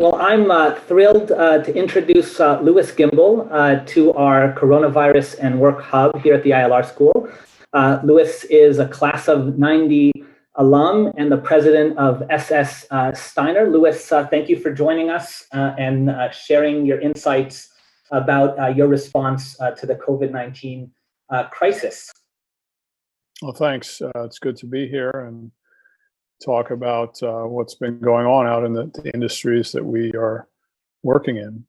Well, I'm thrilled to introduce Louis Gimbel to our Coronavirus and Work Hub here at the ILR School. Louis is a class of 90 alum and the president of SS Steiner. Louis, thank you for joining us and sharing your insights about your response to the COVID-19 crisis. Well, thanks. It's good to be here and talk about what's been going on out in the industries that we are working in.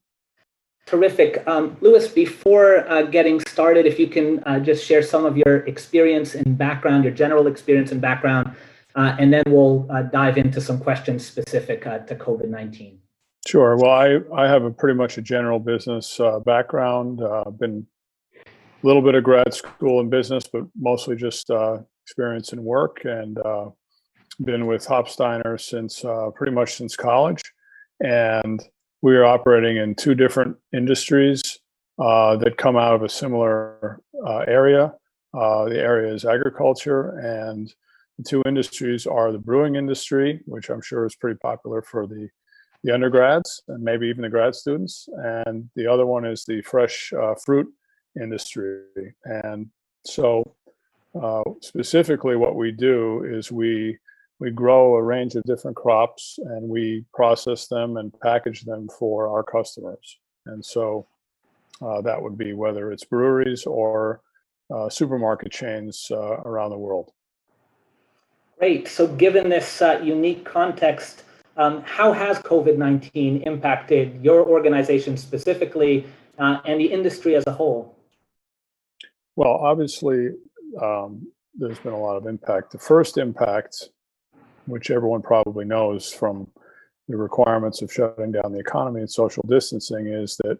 Terrific. Louis, before getting started, if you can just share some of your experience and background, your general experience and background, and then we'll dive into some questions specific to COVID-19. Sure. Well, I have pretty much a general business background. I've been a little bit of grad school in business, but mostly just experience in work, and been with Hopsteiner since pretty much since college. And we are operating in two different industries that come out of a similar area. The area is agriculture, and the two industries are the brewing industry, which I'm sure is pretty popular for the undergrads and maybe even the grad students. And the other one is the fresh fruit industry. And so specifically what we do is we grow a range of different crops and we process them and package them for our customers. And so that would be whether it's breweries or supermarket chains around the world. Great. So given this unique context, how has COVID-19 impacted your organization specifically and the industry as a whole? Well, obviously, there's been a lot of impact. The first impact, which everyone probably knows from the requirements of shutting down the economy and social distancing, is that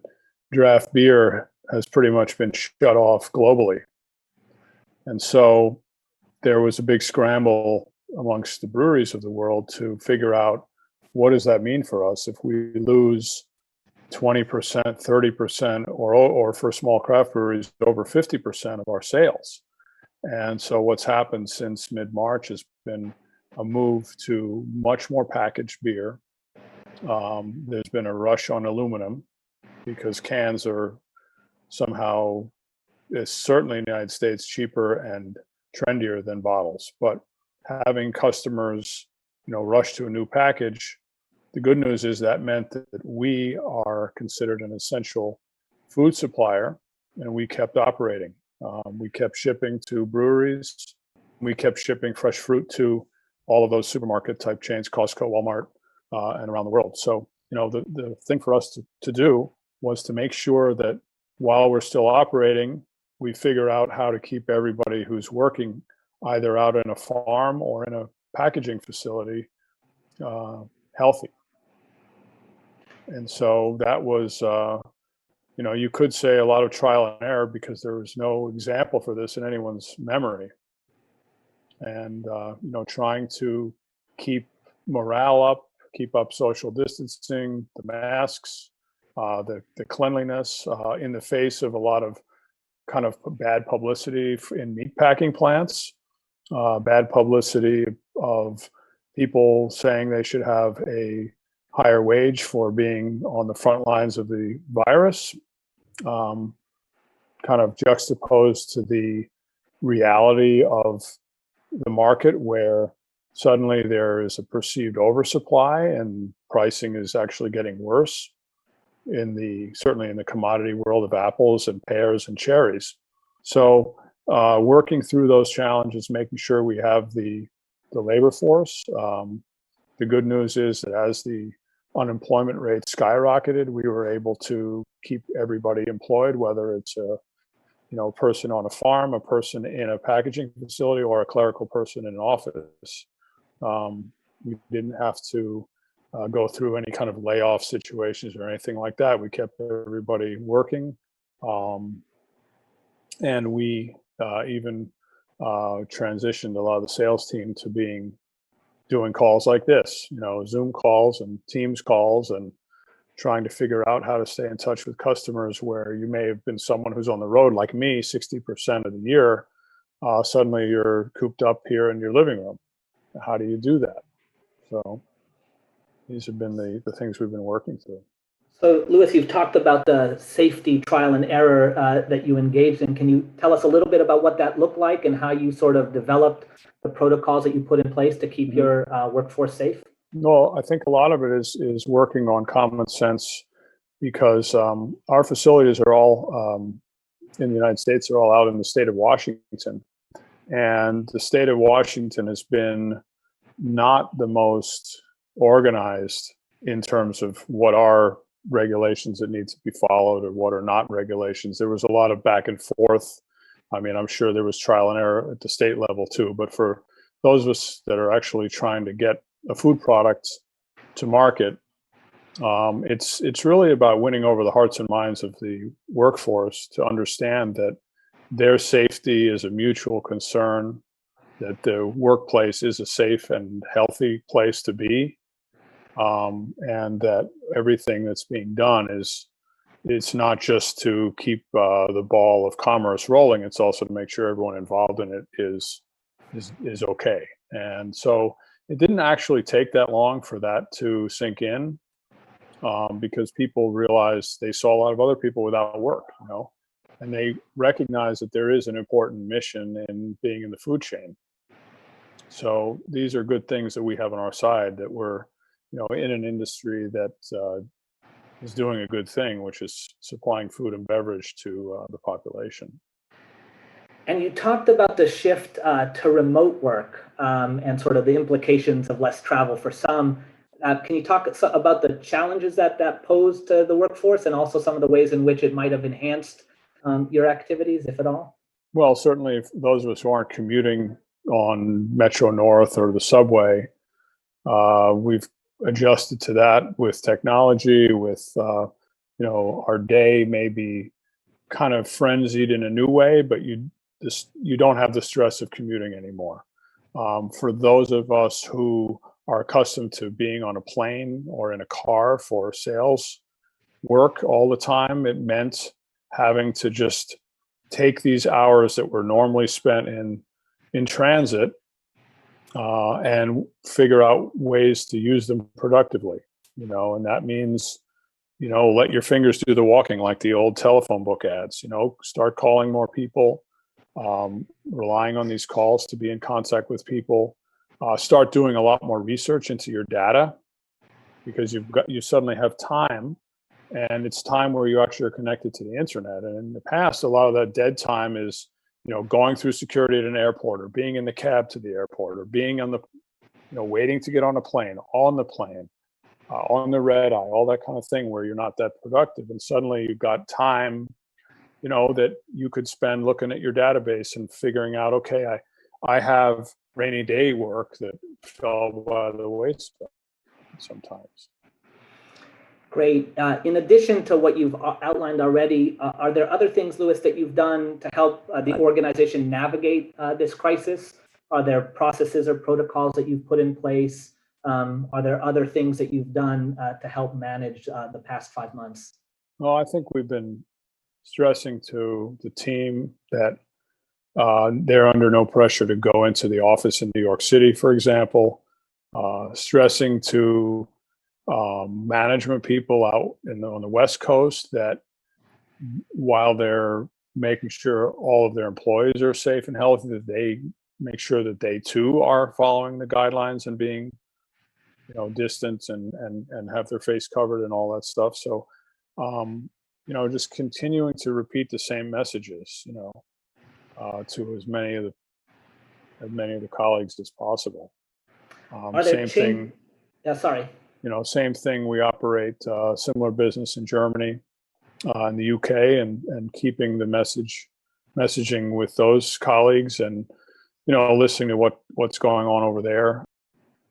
draft beer has pretty much been shut off globally. And so there was a big scramble amongst the breweries of the world to figure out, what does that mean for us if we lose 20%, 30%, or for small craft breweries, over 50% of our sales. And so what's happened since mid-March has been a move to much more packaged beer. There's been a rush on aluminum because cans are somehow, certainly in the United States, cheaper and trendier than bottles. But having customers, rush to a new package, the good news is that meant that we are considered an essential food supplier, and we kept operating. We kept shipping to breweries. We kept shipping fresh fruit to all of those supermarket type chains, Costco, Walmart, and around the world. So, the thing for us to do was to make sure that while we're still operating, we figure out how to keep everybody who's working either out in a farm or in a packaging facility healthy. And so that was, you could say a lot of trial and error because there was no example for this in anyone's memory. And, trying to keep morale up, keep up social distancing, the masks, the cleanliness in the face of a lot of kind of bad publicity in meat packing plants, bad publicity of people saying they should have a higher wage for being on the front lines of the virus, kind of juxtaposed to the reality of the market where suddenly there is a perceived oversupply and pricing is actually getting worse certainly in the commodity world of apples and pears and cherries. So working through those challenges, making sure we have the labor force. The good news is that as the unemployment rate skyrocketed, we were able to keep everybody employed, whether it's a person on a farm, a person in a packaging facility, or a clerical person in an office. We didn't have to go through any kind of layoff situations or anything like that. We kept everybody working, and we even transitioned a lot of the sales team to doing calls like this, Zoom calls and Teams calls, and trying to figure out how to stay in touch with customers where you may have been someone who's on the road like me 60% of the year. Suddenly you're cooped up here in your living room. How do you do that? So these have been the things we've been working through. So, Louis, you've talked about the safety trial and error that you engaged in. Can you tell us a little bit about what that looked like and how you sort of developed the protocols that you put in place to keep your workforce safe? Well, I think a lot of it is working on common sense, because our facilities are all in the United States, are all out in the state of Washington. And the state of Washington has been not the most organized in terms of what are regulations that need to be followed or what are not regulations. There was a lot of back and forth. I mean, I'm sure there was trial and error at the state level too, but for those of us that are actually trying to get a food product to market, it's really about winning over the hearts and minds of the workforce to understand that their safety is a mutual concern, that the workplace is a safe and healthy place to be, and that everything that's being done it's not just to keep the ball of commerce rolling, it's also to make sure everyone involved in it is okay. And so it didn't actually take that long for that to sink in, because people realized they saw a lot of other people without work, and they recognize that there is an important mission in being in the food chain. So these are good things that we have on our side, that we're, in an industry that is doing a good thing, which is supplying food and beverage to the population. And you talked about the shift to remote work and sort of the implications of less travel for some. Can you talk about the challenges that posed to the workforce, and also some of the ways in which it might have enhanced your activities, if at all? Well, certainly if those of us who aren't commuting on Metro North or the subway, we've adjusted to that with technology, with, our day may be kind of frenzied in a new way, but you don't have the stress of commuting anymore. For those of us who are accustomed to being on a plane or in a car for sales work all the time, it meant having to just take these hours that were normally spent in transit and figure out ways to use them productively, and that means, let your fingers do the walking, like the old telephone book ads, start calling more people, relying on these calls to be in contact with people, start doing a lot more research into your data, because you suddenly have time, and it's time where you actually are connected to the internet. And in the past, a lot of that dead time is, going through security at an airport, or being in the cab to the airport, or being on the, waiting to get on a plane, on the plane, on the red eye, all that kind of thing, where you're not that productive. And suddenly you've got time, that you could spend looking at your database and figuring out, okay, I have rainy day work that fell by the wayside sometimes. Great. In addition to what you've outlined already, are there other things, Louis, that you've done to help the organization navigate this crisis? Are there processes or protocols that you've put in place? Are there other things that you've done to help manage the past 5 months? Well, I think we've been stressing to the team that they're under no pressure to go into the office in New York City, for example, stressing to management people out on the West Coast that while they're making sure all of their employees are safe and healthy, that they make sure that they too are following the guidelines and being, distant and have their face covered and all that stuff. So, just continuing to repeat the same messages, to as many of the colleagues as possible. Same thing. Yeah, sorry. Same thing. We operate similar business in Germany, in the UK, and keeping the messaging with those colleagues, and listening to what's going on over there.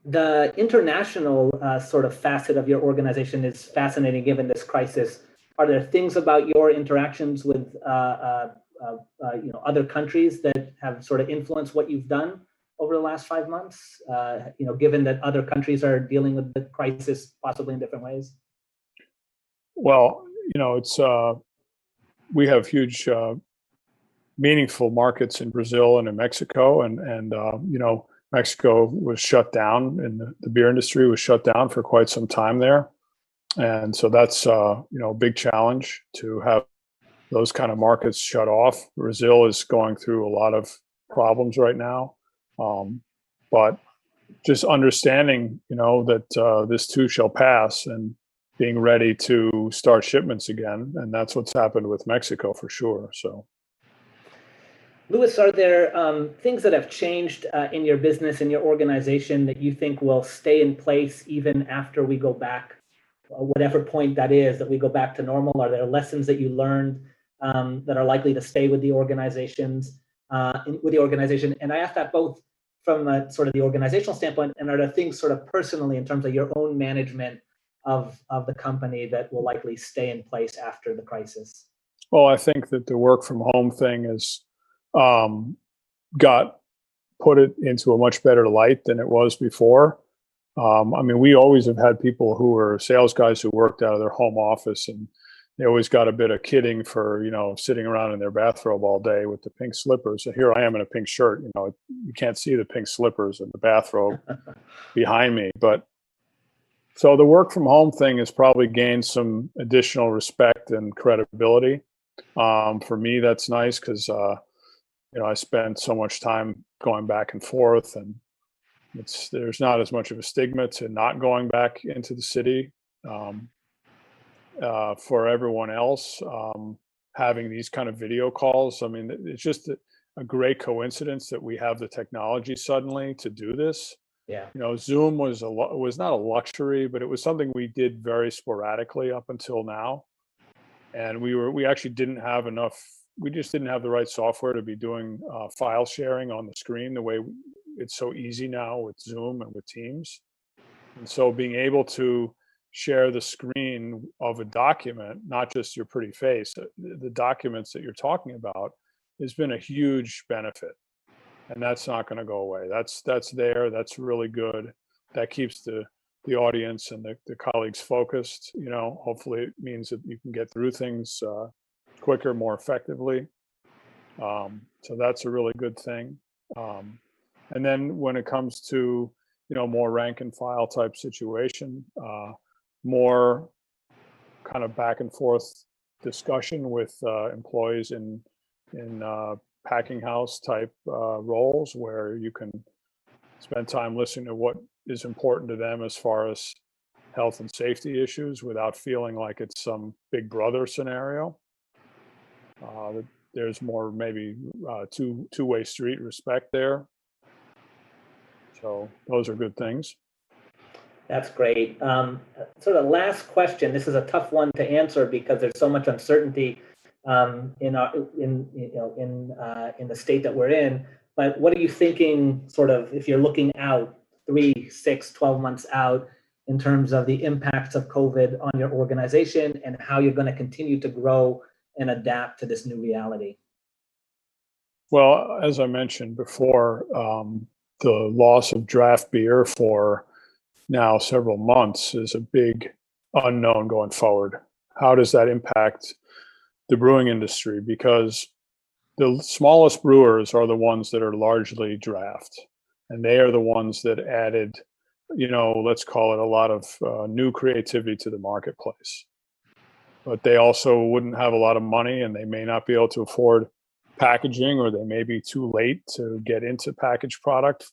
The international sort of facet of your organization is fascinating given this crisis. Are there things about your interactions with other countries that have sort of influenced what you've done over the last 5 months? Given that other countries are dealing with the crisis possibly in different ways. Well, it's we have huge, meaningful markets in Brazil and in Mexico, and Mexico was shut down, and the beer industry was shut down for quite some time there. And so that's a big challenge to have those kind of markets shut off. Brazil is going through a lot of problems right now, but just understanding, that this too shall pass, and being ready to start shipments again, and that's what's happened with Mexico for sure. So, Louis, are there things that have changed in your business, in your organization, that you think will stay in place even after we go back, whatever point that is, that we go back to normal? Are there lessons that you learned that are likely to stay with the organizations, And I ask that both from sort of the organizational standpoint, and are there things sort of personally in terms of your own management of the company that will likely stay in place after the crisis? well, I think that the work from home thing has got put it into a much better light than it was before. I mean, we always have had people who were sales guys who worked out of their home office, and they always got a bit of kidding for, sitting around in their bathrobe all day with the pink slippers. So here I am in a pink shirt, you can't see the pink slippers and the bathrobe behind me. But so the work from home thing has probably gained some additional respect and credibility. For me, that's nice because, I spend so much time going back and forth, and there's not as much of a stigma to not going back into the city. For everyone else, having these kind of video calls, I mean, it's just a great coincidence that we have the technology suddenly to do this. Yeah. Zoom was not a luxury, but it was something we did very sporadically up until now. And we actually didn't have enough. We just didn't have the right software to be doing file sharing on the screen the way it's so easy now with Zoom and with Teams. And so being able to share the screen of a document, not just your pretty face, the documents that you're talking about, has been a huge benefit. And that's not going to go away. That's there. That's really good. That keeps the audience and the colleagues focused. Hopefully it means that you can get through things quicker, more effectively. So that's a really good thing. And then when it comes to, more rank and file type situation, more kind of back and forth discussion with employees in packing house type roles, where you can spend time listening to what is important to them as far as health and safety issues without feeling like it's some big brother scenario. There's more maybe two-way street respect there. So those are good things. That's great. Sort of last question. This is a tough one to answer because there's so much uncertainty in the state that we're in. But what are you thinking, sort of, if you're looking out 3, 6, 12 months out, in terms of the impacts of COVID on your organization and how you're going to continue to grow and adapt to this new reality? Well, as I mentioned before, the loss of draft beer for now several months is a big unknown going forward. How does that impact the brewing industry? Because the smallest brewers are the ones that are largely draft, and they are the ones that added, let's call it, a lot of new creativity to the marketplace. But they also wouldn't have a lot of money, and they may not be able to afford packaging, or they may be too late to get into packaged product.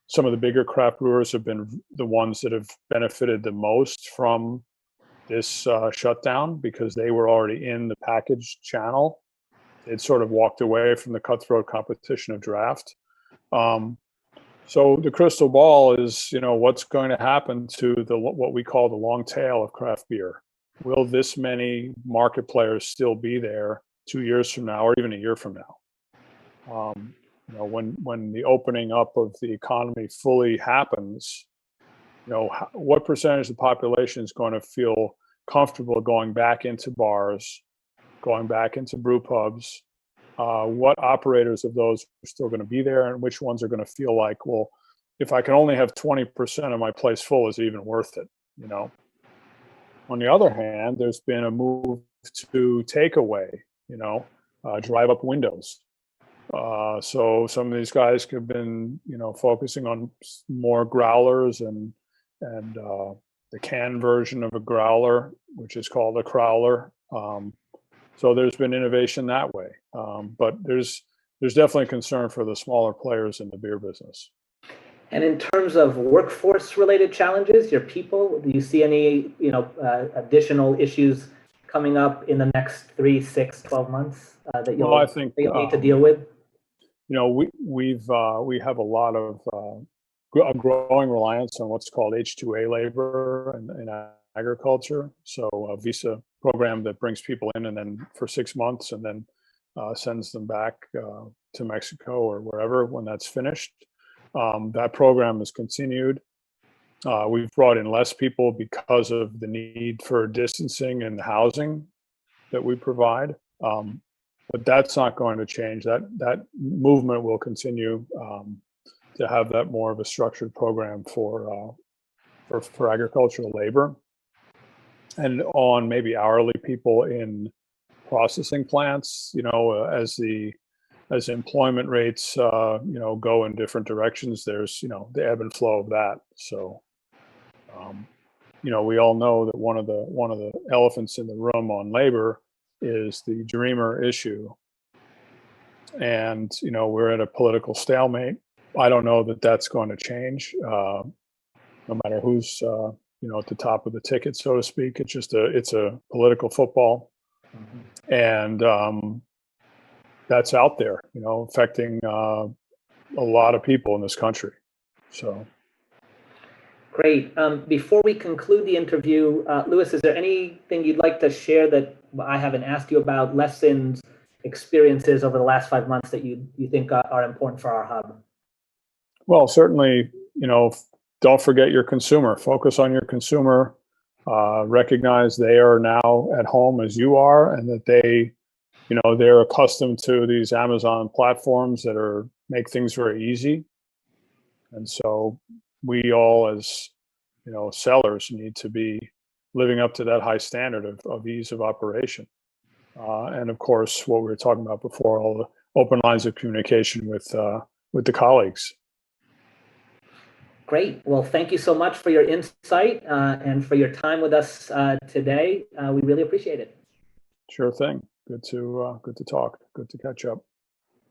Some of the bigger craft brewers have been the ones that have benefited the most from this shutdown, because they were already in the packaged channel. It sort of walked away from the cutthroat competition of draft. So the crystal ball is, what's going to happen to what we call the long tail of craft beer? Will this many market players still be there 2 years from now, or even a year from now? When the opening up of the economy fully happens, what percentage of the population is going to feel comfortable going back into bars, going back into brew pubs? What operators of those are still going to be there, and which ones are going to feel like, well, if I can only have 20% of my place full, is it even worth it? On the other hand, there's been a move to takeaway, drive up windows. So some of these guys have been, focusing on more growlers and the can version of a growler, which is called a crowler. So there's been innovation that way, but there's definitely concern for the smaller players in the beer business. And in terms of workforce-related challenges, your people, do you see any, additional issues coming up in the next 3, 6, 12 months that Well, I think you'll need to deal with? we have a lot of a growing reliance on what's called H-2A labor in agriculture. So a visa program that brings people in and then for 6 months and then sends them back to Mexico or wherever when that's finished. That program has continued. We've brought in less people because of the need for distancing and housing that we provide. But that's not going to change. That movement will continue to have that more of a structured program for agricultural labor, and on maybe hourly people in processing plants. As employment rates go in different directions, there's the ebb and flow of that. So we all know that one of the elephants in the room on labor is the dreamer issue. And, we're at a political stalemate. I don't know that that's going to change, no matter who's, at the top of the ticket, so to speak. It's a political football. Mm-hmm. And that's out there, affecting a lot of people in this country. So. Great. Before we conclude the interview, Louis, is there anything you'd like to share that I haven't asked you about, lessons, experiences over the last 5 months that you think are important for our hub? Well, certainly, don't forget your consumer. Focus on your consumer. Recognize they are now at home as you are, and that they're accustomed to these Amazon platforms that make things very easy. And so we all, as sellers, need to be living up to that high standard of ease of operation. And of course, what we were talking about before, all the open lines of communication with the colleagues. Great. Well, thank you so much for your insight and for your time with us today. We really appreciate it. Sure thing. Good to talk. Good to catch up.